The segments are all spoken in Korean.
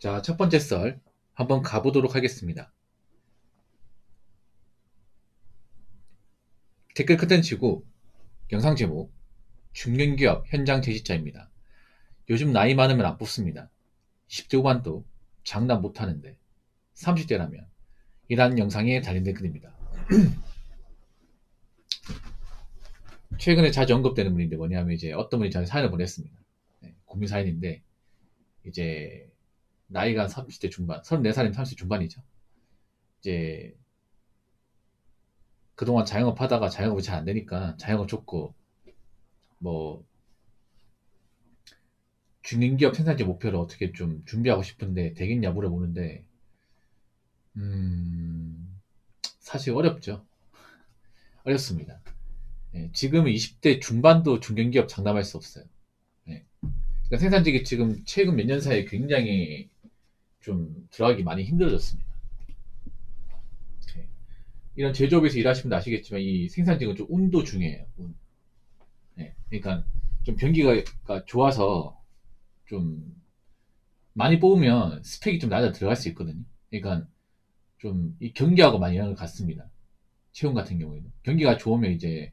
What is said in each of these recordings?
자, 첫 번째 썰 한번 가보도록 하겠습니다. 댓글 컨텐츠고 영상 제목 중견기업 현장 제시자입니다. 요즘 나이 많으면 안 뽑습니다. 10대 후반도 장담 못하는데 30대라면 이란 영상에 달린 댓글입니다. 최근에 자주 언급되는 분인데 뭐냐면 이제 어떤 분이 저한테 사연을 보냈습니다. 고민 사연인데 이제 나이가 30대 중반, 34살이면 30대 중반이죠. 이제 그동안 자영업 하다가 자영업이 잘 안 되니까 자영업 줬고 뭐 중견기업 생산지 목표를 어떻게 좀 준비하고 싶은데 되겠냐 물어보는데 사실 어렵죠. 어렵습니다. 지금은 20대 중반도 중견기업 장담할 수 없어요. 그러니까 생산직이 지금 최근 몇 년 사이에 굉장히 좀 들어가기 많이 힘들어졌습니다. 이런 제조업에서 일하시면 아시겠지만 이 생산직은 좀 운도 중요해요. 운. 그러니까 좀 경기가 좋아서 좀 많이 뽑으면 스펙이 좀 낮아 들어갈 수 있거든요. 그러니까 좀 이 경기하고 많이 영향을 갖습니다. 채용 같은 경우에는 경기가 좋으면 이제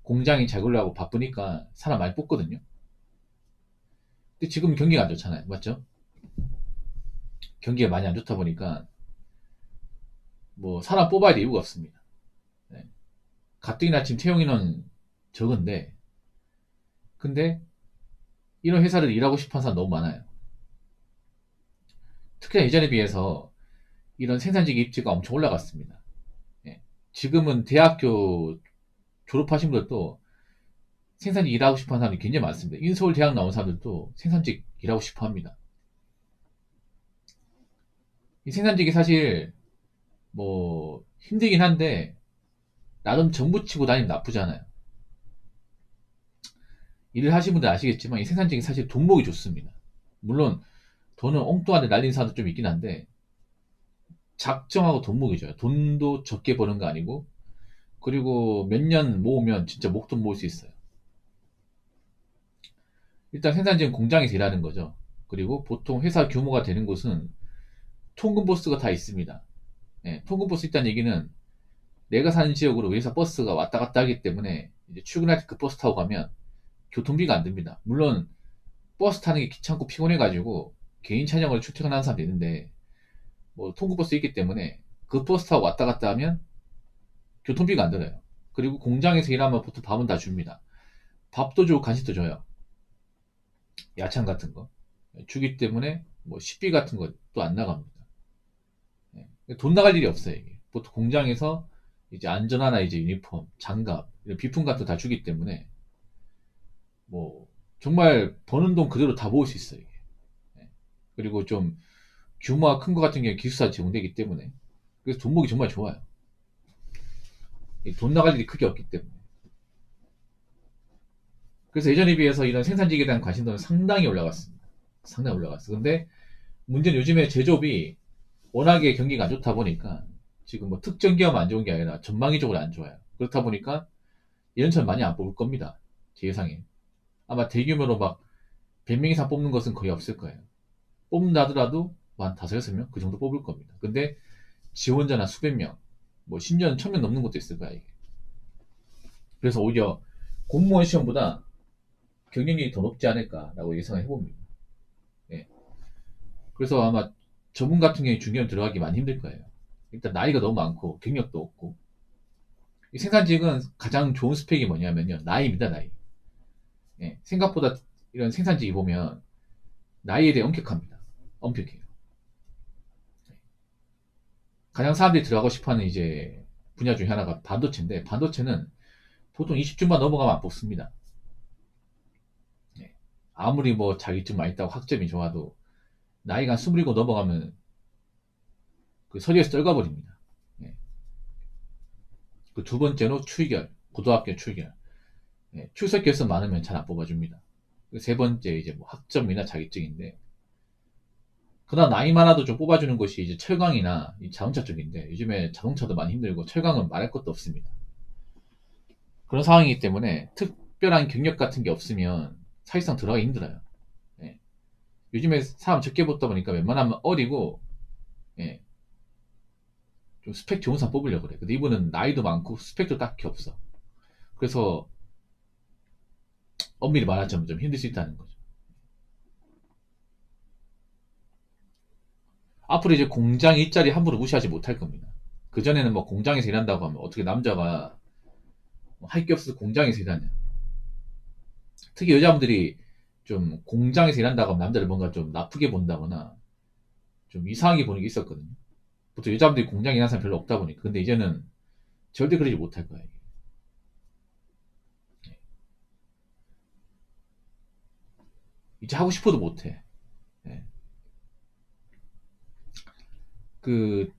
공장이 잘 굴러가고 바쁘니까 사람 많이 뽑거든요. 근데 지금 경기가 안 좋잖아요. 맞죠? 경기가 많이 안 좋다 보니까 뭐 사람 뽑아야 될 이유가 없습니다. 네. 가뜩이나 지금 채용 인원 적은데 근데 이런 회사를 일하고 싶어 하는 사람 너무 많아요. 특히나 예전에 비해서 이런 생산직 입지가 엄청 올라갔습니다. 예. 지금은 대학교 졸업하신 분들도 생산직 일하고 싶어 하는 사람이 굉장히 많습니다. 인서울 대학 나온 사람들도 생산직 일하고 싶어 합니다. 이 생산직이 사실 뭐 힘들긴 한데 나름 정부 치고 다니면 나쁘지 않아요. 일을 하신 분들 아시겠지만 이 생산직이 사실 돈목이 좋습니다. 물론 돈은 엉뚱한 데 날린 사람도 좀 있긴 한데 작정하고 돈목이 좋아요. 돈도 적게 버는 거 아니고 그리고 몇 년 모으면 진짜 목돈 모을 수 있어요. 일단 생산직은 공장에서 일하는 거죠. 그리고 보통 회사 규모가 되는 곳은 통근 버스가 다 있습니다. 통근 버스 있다는 얘기는 내가 사는 지역으로 회사 버스가 왔다 갔다 하기 때문에 이제 출근할 때 그 버스 타고 가면 교통비가 안 듭니다. 물론 버스 타는 게 귀찮고 피곤해가지고 개인 차량으로 출퇴근하는 사람도 있는데 뭐 통근버스 있기 때문에 그 버스 타고 왔다 갔다 하면 교통비가 안 들어요. 그리고 공장에서 일하면 보통 밥은 다 줍니다. 밥도 주고 간식도 줘요. 야채 같은 거 주기 때문에 뭐 식비 같은 것도 안 나갑니다. 돈 나갈 일이 없어요. 이게. 보통 공장에서 이제 안전하나 이제 유니폼, 장갑 이런 비품 같은 거 다 주기 때문에 뭐 정말 버는 돈 그대로 다 모을 수 있어요. 이게. 예. 그리고 좀 규모가 큰 것 같은 경우에 기숙사 제공되기 때문에 그래서 돈목이 정말 좋아요. 돈 나갈 일이 크게 없기 때문에. 그래서 예전에 비해서 이런 생산직에 대한 관심도는 상당히 올라갔습니다. 상당히 올라갔어. 근데 문제는 요즘에 제조업이 워낙에 경기가 안 좋다 보니까 지금 뭐 특정 기업만 안 좋은 게 아니라 전망적으로 안 좋아요. 그렇다 보니까 연천 많이 안 뽑을 겁니다. 제 예상에. 아마 대규모로 막 100명 이상 뽑는 것은 거의 없을 거예요. 뽑는다 하더라도 한 5, 6명? 그 정도 뽑을 겁니다. 근데 지원자나 수백 명, 뭐 심지어는 1000명 넘는 것도 있을 거야, 이게. 그래서 오히려 공무원 시험보다 경쟁력이 더 높지 않을까라고 예상을 해봅니다. 예. 그래서 아마 저분 같은 경우에 중견 들어가기 많이 힘들 거예요. 일단 나이가 너무 많고 경력도 없고 이 생산직은 가장 좋은 스펙이 뭐냐면요 나이입니다. 나이. 생각보다 이런 생산직이 보면 나이에 대해 엄격합니다. 엄격해요. 가장 사람들이 들어가고 싶어하는 이제 분야 중에 하나가 반도체인데 반도체는 보통 20중반 넘어가면 안 뽑습니다. 아무리 뭐 자격증 많이 있다고 학점이 좋아도 나이가 27 넘어가면 그 서류에서 떨궈버립니다. 그 두 번째로 출결, 고등학교 출결. 출석 결석 많으면 잘 안 뽑아줍니다. 세 번째 이제 뭐 학점이나 자격증인데 그다음 나이 많아도 좀 뽑아주는 곳이 이제 철강이나 자동차 쪽인데 요즘에 자동차도 많이 힘들고 철강은 말할 것도 없습니다. 그런 상황이기 때문에 특별한 경력 같은 게 없으면 사실상 들어가기 힘들어요. 예. 요즘에 사람 적게 붙다 보니까 웬만하면 어리고, 예, 좀 스펙 좋은 사람 뽑으려고 그래. 근데 이분은 나이도 많고 스펙도 딱히 없어. 그래서 엄밀히 말하자면 좀 힘들 수 있다는 거죠. 앞으로 이제 공장 일자리 함부로 무시하지 못할 겁니다. 그전에는 뭐 공장에서 일한다고 하면 어떻게 남자가 할 게 없어서 공장에서 일하냐. 특히 여자분들이 좀 공장에서 일한다고 하면 남자를 뭔가 좀 나쁘게 본다거나 좀 이상하게 보는 게 있었거든요. 보통 여자분들이 공장에 일하는 사람 별로 없다 보니까. 근데 이제는 절대 그러지 못할 거야. 이게. 이제 하고 싶어도 못해. 예. 그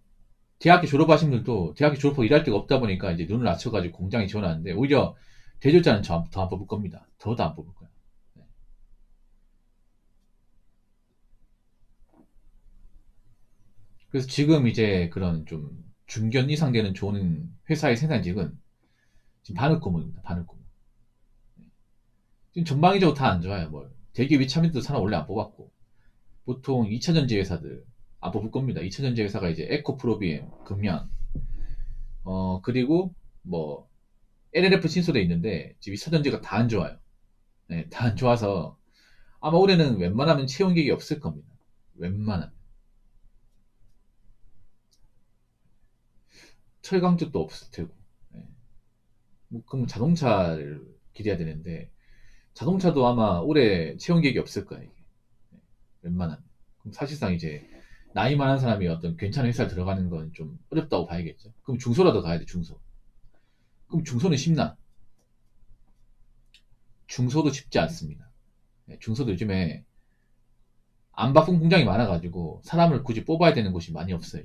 대학교 졸업하신 분들도 대학교 졸업하고 일할 데가 없다 보니까 이제 눈을 낮춰가지고 공장에 지원하는데 오히려 대졸자는 더 안 뽑을 겁니다. 더 안 뽑을 거야. 네. 그래서 지금 이제 그런 좀 중견 이상 되는 좋은 회사의 생산직은 지금 바늘구멍입니다. 바늘구멍. 지금 전방위적으로 다 안 좋아요. 뭘. 대기업 이차민도 사람 원래 안 뽑았고 보통 2차전지 회사들 안 뽑을 겁니다. 2차전지 회사가 이제 에코프로비엠, 금양, 그리고 뭐 LLF 신소돼 있는데 지금 2차전지가 다 안 좋아요. 네, 다 안 좋아서 아마 올해는 웬만하면 채용 계획이 없을 겁니다. 웬만하면. 철강직도 없을 테고. 네. 뭐 그럼 자동차를 기대해야 되는데 자동차도 아마 올해 채용 계획이 없을 거야, 이게. 네, 웬만하면. 그럼 사실상 이제 나이 많은 사람이 어떤 괜찮은 회사를 들어가는 건 좀 어렵다고 봐야겠죠. 그럼 중소라도 가야 돼, 중소. 그럼 중소는 쉽나? 중소도 쉽지 않습니다. 네, 중소도 요즘에 안 바쁜 공장이 많아가지고 사람을 굳이 뽑아야 되는 곳이 많이 없어요.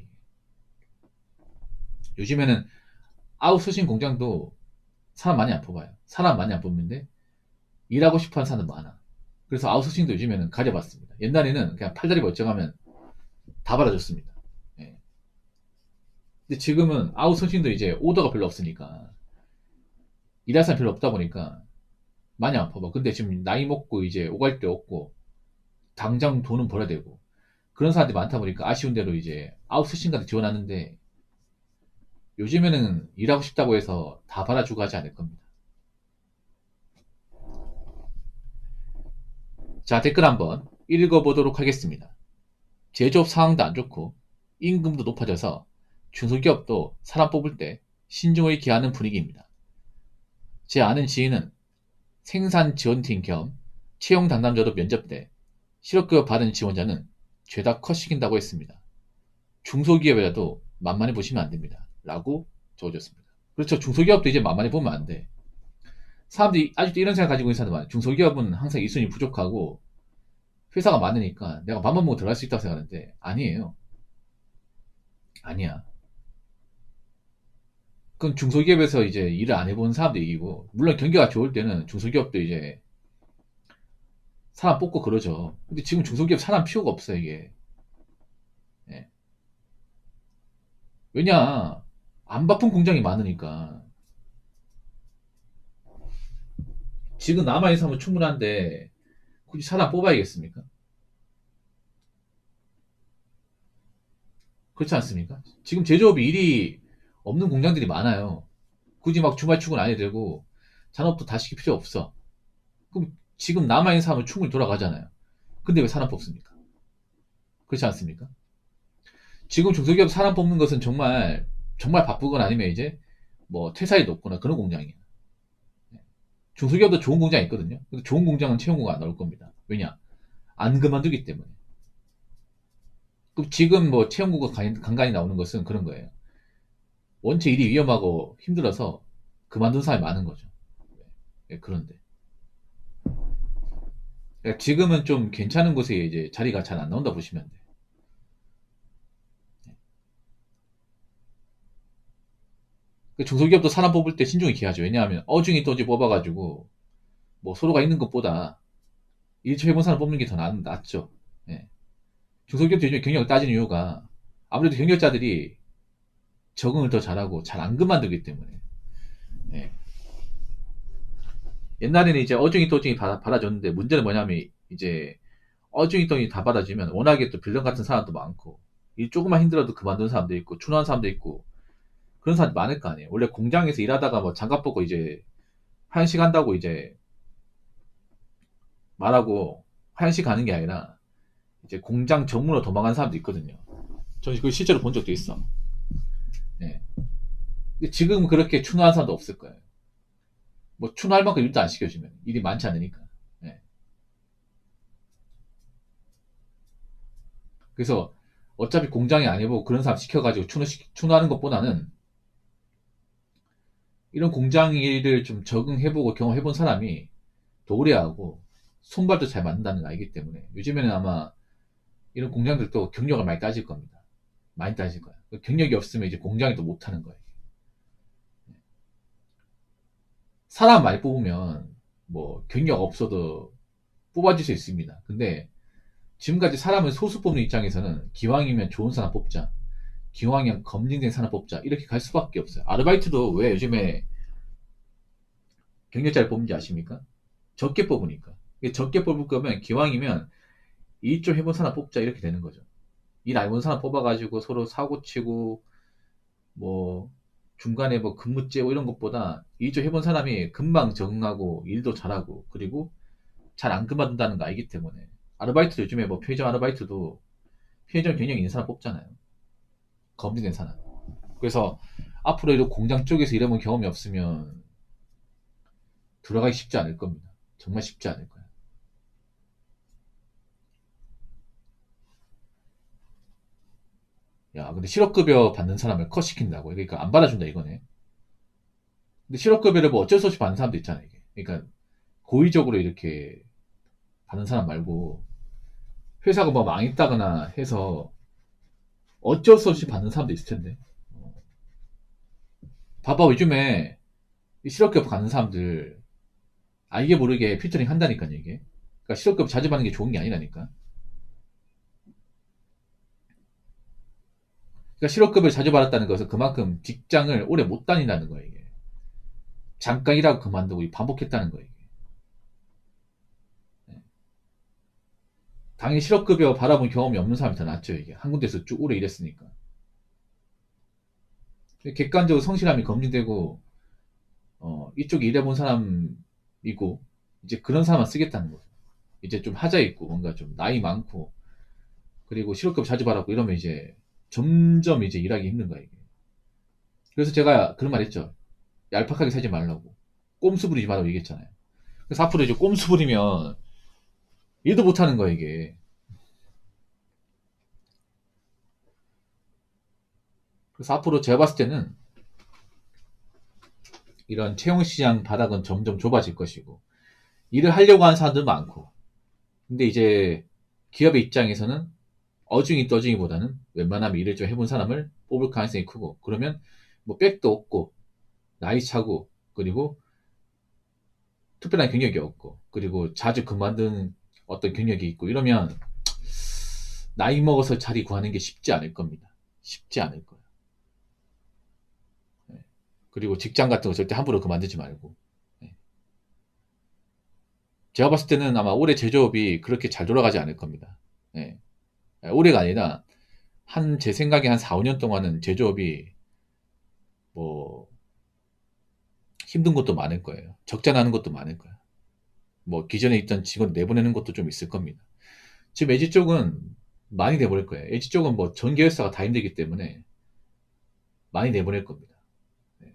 요즘에는 아웃소싱 공장도 사람 많이 안 뽑아요. 사람 많이 안 뽑는데 일하고 싶어 하는 사람은 많아. 그래서 아웃소싱도 요즘에는 가려봤습니다. 옛날에는 그냥 팔다리 멀쩡하면 다 받아줬습니다. 예. 근데 지금은 아웃소싱도 이제 오더가 별로 없으니까 일할 사람 별로 없다 보니까 많이 안 뽑아. 근데 지금 나이 먹고 이제 오갈 데 없고 당장 돈은 벌어야 되고 그런 사람들이 많다 보니까 아쉬운 대로 이제 아웃소싱 같은 지원하는데 요즘에는 일하고 싶다고 해서 다 받아주고 하지 않을 겁니다. 자, 댓글 한번 읽어보도록 하겠습니다. 제조업 상황도 안 좋고 임금도 높아져서 중소기업도 사람 뽑을 때 신중을 기하는 분위기입니다. 제 아는 지인은 생산 지원팀 겸 채용 담당자로 면접돼 실업급여 받은 지원자는 죄다 컷시킨다고 했습니다. 중소기업이라도 만만히 보시면 안 됩니다. 라고 적어줬습니다. 그렇죠. 중소기업도 이제 만만히 보면 안 돼. 사람들이 아직도 이런 생각 가지고 있는 사람들 많아요. 중소기업은 항상 이순위 부족하고 회사가 많으니까 내가 맘만 먹고 들어갈 수 있다고 생각하는데 아니에요. 아니야. 그건 중소기업에서 이제 일을 안 해본 사람도 이기고 물론 경기가 좋을 때는 중소기업도 이제 사람 뽑고 그러죠. 근데 지금 중소기업 사람 필요가 없어 이게. 예. 왜냐 안 바쁜 공장이 많으니까 지금 남아있는 사람은 충분한데 굳이 사람 뽑아야겠습니까? 그렇지 않습니까? 지금 제조업이 일이 없는 공장들이 많아요. 굳이 막 주말 출근 안 해도 되고 잔업도 다 시킬 필요 없어. 그럼 지금 남아있는 사람은 충분히 돌아가잖아요. 근데 왜 사람 뽑습니까? 그렇지 않습니까? 지금 중소기업 사람 뽑는 것은 정말 정말 바쁘거나 아니면 이제 뭐 퇴사율이 높거나 그런 공장이에요. 중소기업도 좋은 공장이 있거든요. 근데 좋은 공장은 채용고가 안 나올 겁니다. 왜냐? 안 그만두기 때문에. 그럼 지금 뭐 채용고가 간간히 나오는 것은 그런 거예요. 원체 일이 위험하고 힘들어서 그만둔 사람이 많은 거죠. 예, 그런데. 그러니까 지금은 좀 괜찮은 곳에 이제 자리가 잘 안 나온다 보시면 돼. 그 중소기업도 사람 뽑을 때 신중히 기하죠. 왜냐하면 어중이 떠지 뽑아가지고 뭐 서로가 있는 것보다 일처해본 사람 뽑는 게 더 낫죠. 예. 중소기업도 요즘 경력을 따지는 이유가 아무래도 경력자들이 적응을 더 잘하고 잘 안 그만두기 때문에. 예. 옛날에는 이제 어중이 떠중이 받아줬는데 문제는 뭐냐면 이제 어중이덩이 다 받아주면 워낙에 또 빌런 같은 사람도 많고 이 조금만 힘들어도 그만둔 사람도 있고 추노한 사람도 있고 그런 사람이 많을 거 아니에요. 원래 공장에서 일하다가 뭐 장갑 벗고 이제 하얀식 한다고 이제 말하고 하얀식 가는 게 아니라 이제 공장 전문으로 도망간 사람도 있거든요. 저는 그 실제로 본 적도 있어. 네. 근데 지금 그렇게 추노한 사람도 없을 거예요. 뭐 추노할 만큼 일도 안 시켜주면 일이 많지 않으니까. 네. 그래서 어차피 공장이 아니고 그런 사람 시켜가지고 추노하는 것보다는 이런 공장 일을 좀 적응해보고 경험해본 사람이 더 오래하고 손발도 잘 맞는다는 걸 알기 때문에 요즘에는 아마 이런 공장들도 경력을 많이 따질 겁니다. 많이 따질 거야. 경력이 없으면 이제 공장이 또 못하는 거예요. 사람 많이 뽑으면 뭐 경력 없어도 뽑아줄 수 있습니다. 근데 지금까지 사람을 소수 뽑는 입장에서는 기왕이면 좋은 사람 뽑자. 기왕이면 검증된 사람 뽑자. 이렇게 갈 수밖에 없어요. 아르바이트도 왜 요즘에 경력자를 뽑는지 아십니까? 적게 뽑으니까. 적게 뽑을 거면 기왕이면 일 좀 해본 사람 뽑자 이렇게 되는 거죠. 일 안 해본 사람 뽑아가지고 서로 사고 치고 뭐 중간에 뭐 근무 째고 이런 것보다 일 좀 해본 사람이 금방 적응하고 일도 잘하고 그리고 잘 안 그만둔다는 거 알기 때문에 아르바이트도 요즘에 뭐 편의점 아르바이트도 편의점 경력 있는 사람 뽑잖아요. 검증된 사람. 그래서 앞으로 도 공장 쪽에서 일해본 경험이 없으면 들어가기 쉽지 않을 겁니다. 정말 쉽지 않을 거예요. 야, 근데 실업급여 받는 사람을 컷시킨다고. 그러니까 안 받아준다 이거네. 근데 실업급여를 뭐 어쩔 수 없이 받는 사람도 있잖아요, 이게. 그러니까 고의적으로 이렇게 받는 사람 말고 회사가 뭐 망했다거나 해서 어쩔 수 없이 받는 사람도 있을 텐데. 봐봐, 요즘에 이 실업급여 받는 사람들 알게 모르게 필터링 한다니까, 이게. 그러니까 실업급여 자주 받는 게 좋은 게 아니라니까. 그러니까 실업급여를 자주 받았다는 것은 그만큼 직장을 오래 못 다닌다는 거예요, 이게. 잠깐 일하고 그만두고 반복했다는 거예요, 이게. 당연히 실업급여 받아본 경험이 없는 사람이 더 낫죠, 이게. 한 군데서 쭉 오래 일했으니까. 객관적으로 성실함이 검증되고, 이쪽에 일해본 사람이고, 이제 그런 사람만 쓰겠다는 거죠. 이제 좀 하자 있고, 뭔가 좀 나이 많고, 그리고 실업급여 자주 받았고, 이러면 이제 점점 이제 일하기 힘든 거예요, 이게. 그래서 제가 그런 말 했죠. 얄팍하게 살지 말라고. 꼼수 부리지 말라고 얘기했잖아요. 그래서 앞으로 이제 꼼수 부리면 일도 못하는 거예요, 이게. 그래서 앞으로 제가 봤을 때는 이런 채용시장 바닥은 점점 좁아질 것이고, 일을 하려고 하는 사람들 많고, 근데 이제 기업의 입장에서는 어중이 떠중이보다는 웬만하면 일을 좀 해본 사람을 뽑을 가능성이 크고, 그러면 뭐 백도 없고, 나이 차고, 그리고 특별한 경력이 없고, 그리고 자주 그만둔 어떤 경력이 있고, 이러면 나이 먹어서 자리 구하는 게 쉽지 않을 겁니다. 쉽지 않을 거예요. 네. 그리고 직장 같은 거 절대 함부로 그만두지 말고. 네. 제가 봤을 때는 아마 올해 제조업이 그렇게 잘 돌아가지 않을 겁니다. 네. 올해가 아니라 제 생각에 한 4, 5년 동안은 제조업이 뭐 힘든 것도 많을 거예요. 적자 나는 것도 많을 거예요. 뭐 기존에 있던 직원 내보내는 것도 좀 있을 겁니다. 지금 LG 쪽은 많이 내보낼 거예요. LG 쪽은 뭐 전 계열사가 다 힘들기 때문에 많이 내보낼 겁니다. 네.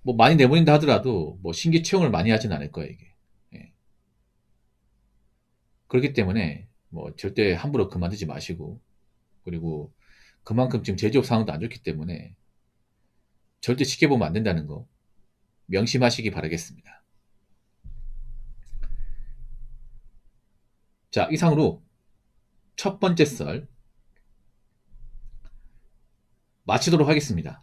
뭐 많이 내보낸다 하더라도 뭐 신규 채용을 많이 하진 않을 거예요, 이게. 예. 그렇기 때문에 뭐 절대 함부로 그만두지 마시고, 그리고 그만큼 지금 제조업 상황도 안 좋기 때문에 절대 쉽게 보면 안 된다는 거 명심하시기 바라겠습니다. 자, 이상으로 첫 번째 썰 마치도록 하겠습니다.